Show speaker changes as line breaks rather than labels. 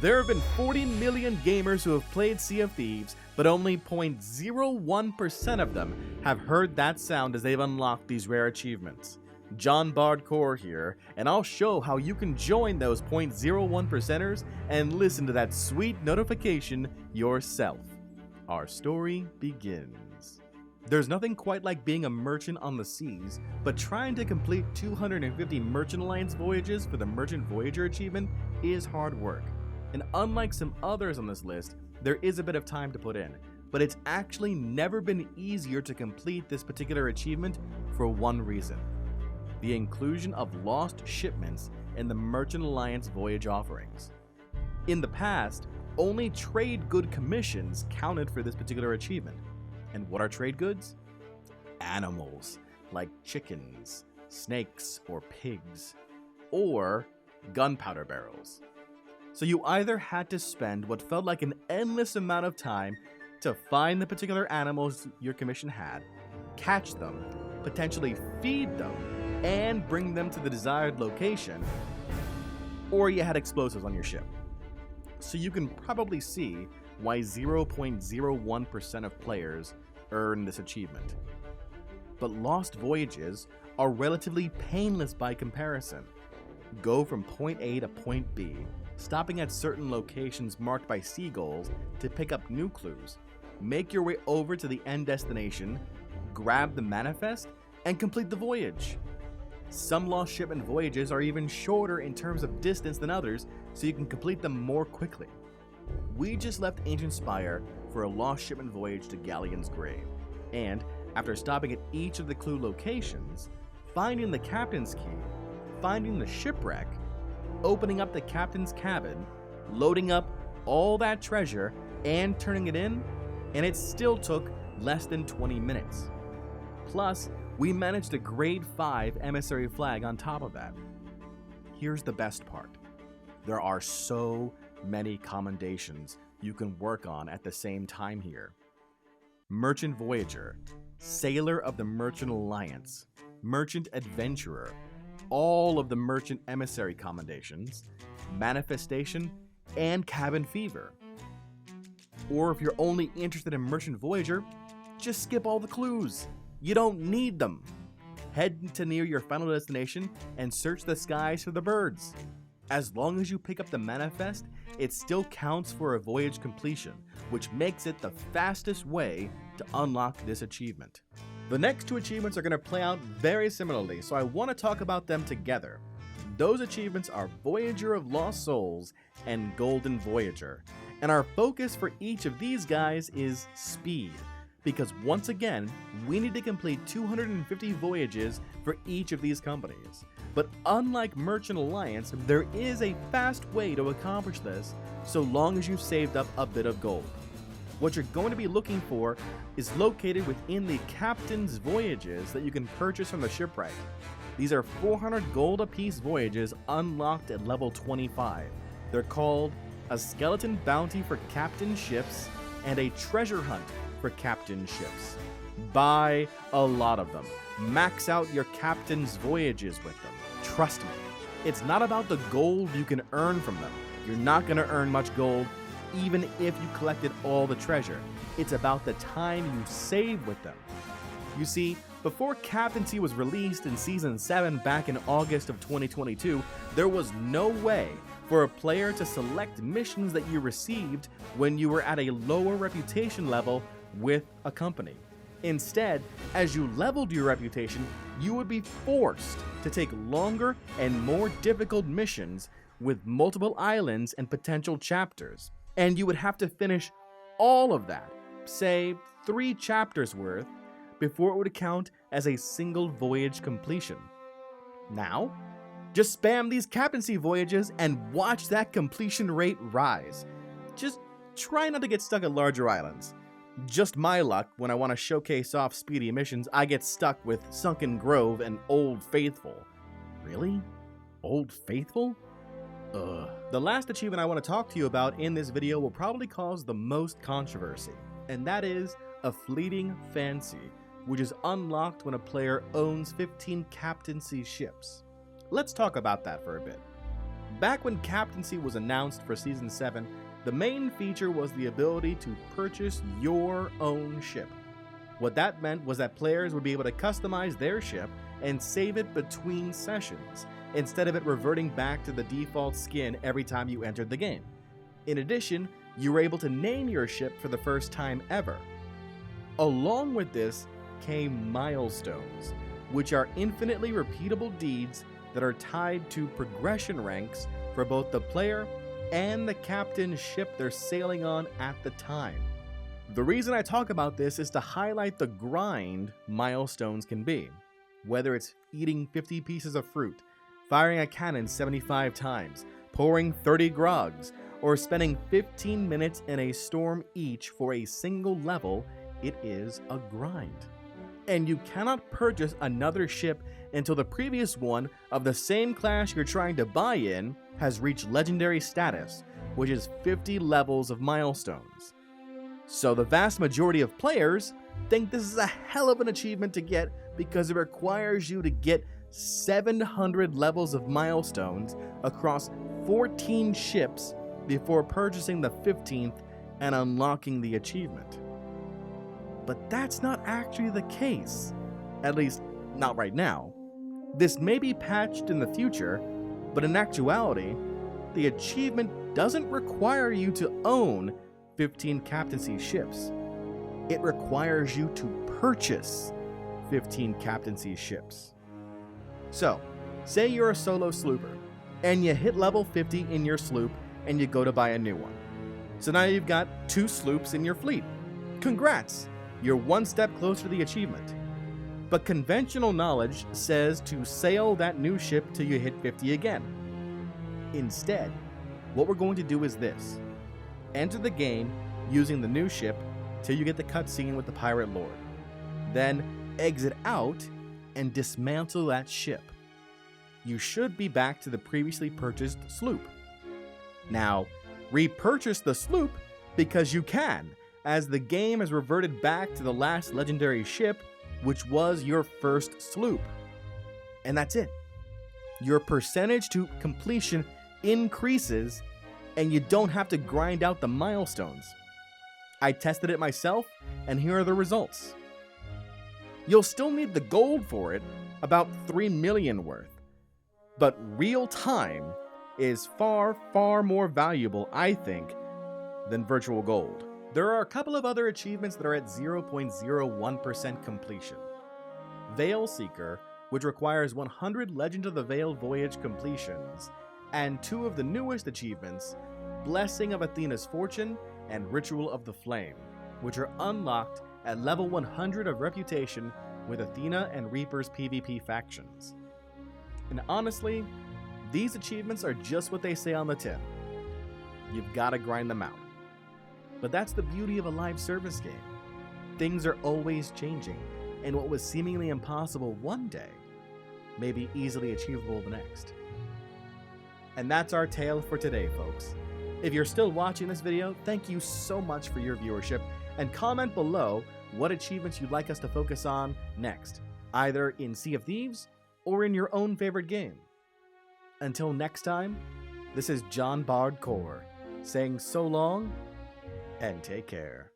There have been 40 million gamers who have played Sea of Thieves, but only 0.01% of them have heard that sound as they've unlocked these rare achievements. Jon Bardcore here, and I'll show how you can join those 0.01%ers and listen to that sweet notification yourself. Our story begins. There's nothing quite like being a merchant on the seas, but trying to complete 250 Merchant Alliance voyages for the Merchant Voyager achievement is hard work. And unlike some others on this list, there is a bit of time to put in, but it's actually never been easier to complete this particular achievement for one reason: the inclusion of lost shipments in the Merchant Alliance voyage offerings. In the past, only trade good commissions counted for this particular achievement. And what are trade goods? Animals, like chickens, snakes, or pigs, or gunpowder barrels. So you either had to spend what felt like an endless amount of time to find the particular animals your commission had, catch them, potentially feed them, and bring them to the desired location, or you had explosives on your ship. So you can probably see why 0.01% of players earn this achievement. But lost voyages are relatively painless by comparison. Go from point A to point B, stopping at certain locations marked by seagulls to pick up new clues, make your way over to the end destination, grab the manifest, and complete the voyage. Some lost shipment voyages are even shorter in terms of distance than others, so you can complete them more quickly. We just left Ancient Spire for a lost shipment voyage to Galleon's Grave, and after stopping at each of the clue locations, finding the captain's key, finding the shipwreck, opening up the captain's cabin, loading up all that treasure, and turning it in, and it still took less than 20 minutes. Plus, we managed a grade 5 emissary flag on top of that. Here's the best part. There are so many commendations you can work on at the same time here. Merchant Voyager, Sailor of the Merchant Alliance, Merchant Adventurer, all of the Merchant Emissary commendations, Manifestation, and Cabin Fever. Or if you're only interested in Merchant Voyager, just skip all the clues. You don't need them. Head to near your final destination and search the skies for the birds. As long as you pick up the manifest, it still counts for a voyage completion, which makes it the fastest way to unlock this achievement. The next two achievements are going to play out very similarly, so I want to talk about them together. Those achievements are Voyager of Lost Souls and Golden Voyager, and our focus for each of these guys is speed, because once again, we need to complete 250 voyages for each of these companies. But unlike Merchant Alliance, there is a fast way to accomplish this so long as you've saved up a bit of gold. What you're going to be looking for is located within the Captain's Voyages that you can purchase from the shipwright. These are 400 gold apiece voyages unlocked at level 25. They're called a Skeleton Bounty for Captain Ships and a Treasure Hunt for Captain Ships. Buy a lot of them. Max out your Captain's Voyages with them. Trust me, it's not about the gold you can earn from them. You're not going to earn much gold even if you collected all the treasure. It's about the time you save with them. You see, before Captaincy was released in Season 7 back in August of 2022, there was no way for a player to select missions that you received when you were at a lower reputation level with a company. Instead, as you leveled your reputation, you would be forced to take longer and more difficult missions with multiple islands and potential chapters. And you would have to finish all of that, say 3 chapters worth, before it would count as a single voyage completion. Now, just spam these captaincy voyages and watch that completion rate rise. Just try not to get stuck at larger islands. Just my luck, when I want to showcase off speedy missions, I get stuck with Sunken Grove and Old Faithful. Really? Old Faithful? Ugh. The last achievement I want to talk to you about in this video will probably cause the most controversy, and that is a Fleeting Fancy, which is unlocked when a player owns 15 captaincy ships. Let's talk about that for a bit. Back when captaincy was announced for Season 7, the main feature was the ability to purchase your own ship. What that meant was that players would be able to customize their ship and save it between sessions, instead of it reverting back to the default skin every time you entered the game. In addition, you were able to name your ship for the first time ever. Along with this came milestones, which are infinitely repeatable deeds that are tied to progression ranks for both the player and the captain's ship they're sailing on at the time. The reason I talk about this is to highlight the grind milestones can be. Whether it's eating 50 pieces of fruit, firing a cannon 75 times, pouring 30 grogs, or spending 15 minutes in a storm each for a single level, it is a grind. And you cannot purchase another ship until the previous one of the same class you're trying to buy in has reached legendary status, which is 50 levels of milestones. So the vast majority of players think this is a hell of an achievement to get because it requires you to get 700 levels of milestones across 14 ships before purchasing the 15th and unlocking the achievement. But that's not actually the case, at least not right now. This may be patched in the future, but in actuality, the achievement doesn't require you to own 15 captaincy ships. It requires you to purchase 15 captaincy ships. So, say you're a solo slooper, and you hit level 50 in your sloop, and you go to buy a new one. So now you've got 2 sloops in your fleet. Congrats! You're one step closer to the achievement. But conventional knowledge says to sail that new ship till you hit 50 again. Instead, what we're going to do is this. Enter the game using the new ship till you get the cutscene with the pirate lord. Then exit out and dismantle that ship. You should be back to the previously purchased sloop. Now, repurchase the sloop because you can, as the game has reverted back to the last legendary ship, which was your first sloop. And that's it. Your percentage to completion increases, and you don't have to grind out the milestones. I tested it myself, and here are the results. You'll still need the gold for it, about 3 million worth. But real time is far, far more valuable, I think, than virtual gold. There are a couple of other achievements that are at 0.01% completion. Veil Seeker, which requires 100 Legend of the Veil voyage completions, and 2 of the newest achievements, Blessing of Athena's Fortune and Ritual of the Flame, which are unlocked at level 100 of Reputation with Athena and Reaper's PvP factions. And honestly, these achievements are just what they say on the tin. You've gotta grind them out. But that's the beauty of a live service game. Things are always changing, and what was seemingly impossible one day may be easily achievable the next. And that's our tale for today, folks. If you're still watching this video, thank you so much for your viewership, and comment below what achievements you'd like us to focus on next, either in Sea of Thieves or in your own favorite game. Until next time, this is Jon Bardcore saying so long and take care.